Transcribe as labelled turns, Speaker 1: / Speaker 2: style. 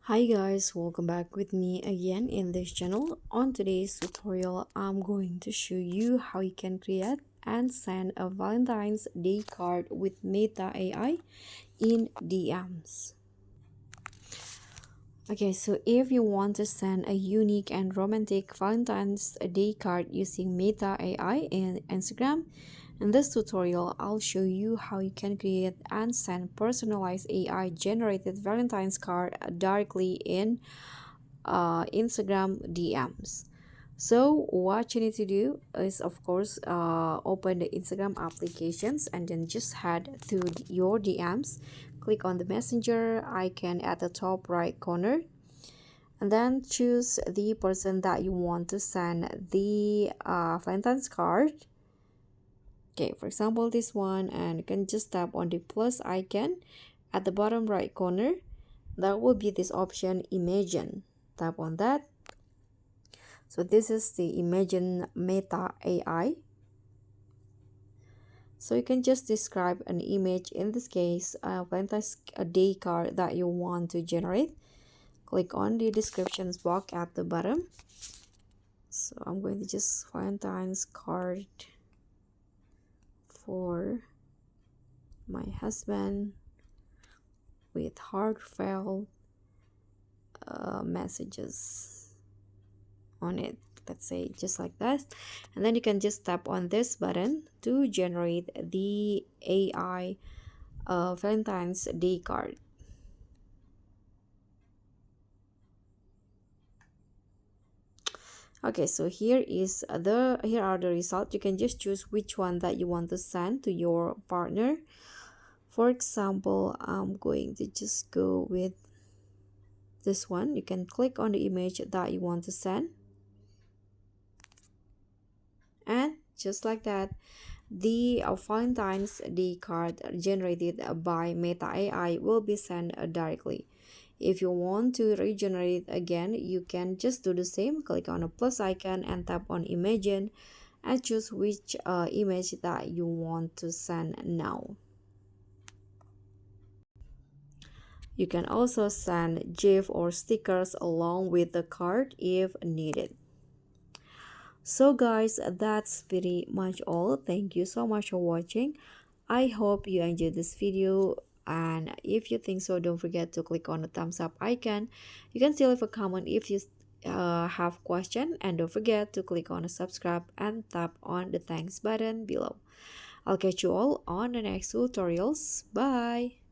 Speaker 1: Hi guys, welcome back with me again in this channel. On today's tutorial, I'm going to show you how you can create and send a Valentine's Day card with Meta AI in DMs. Okay, so if you want to send a unique and romantic Valentine's Day card using Meta AI in Instagram, in this tutorial, I'll show you how you can create and send personalized AI generated Valentine's card directly in Instagram DMs. So what you need to do is, of course, open the Instagram applications and then just head to your DMs. Click on the messenger icon at the top right corner and then choose the person that you want to send the Valentine's card. Okay, for example, this one, and you can just tap on the plus icon at the bottom right corner. There will be this option, Imagine. Tap on that. So this is the Imagine Meta AI. So you can just describe an image, in this case, a Valentine's Day card that you want to generate. Click on the descriptions box at the bottom. So I'm going to just Valentine's card for my husband with heartfelt messages on it, let's say, just like that. And then you can just tap on this button to generate the AI Valentine's Day card. Okay, so here are the results. You can just choose which one that you want to send to your partner. For example, I'm going to just go with this one. You can click on the image that you want to send, and just like that, the Valentine's Day card generated by Meta AI will be sent directly. If you want to regenerate again, you can just do the same. Click on a plus icon and tap on Imagine and choose which image that you want to send now. You can also send GIF or stickers along with the card if needed. So guys, that's pretty much all. Thank you so much for watching. I hope you enjoyed this video, and if you think so, don't forget to click on the thumbs up icon. You can still leave a comment if you have question, and don't forget to click on the subscribe and tap on the thanks button below. I'll catch you all on the next tutorials. Bye.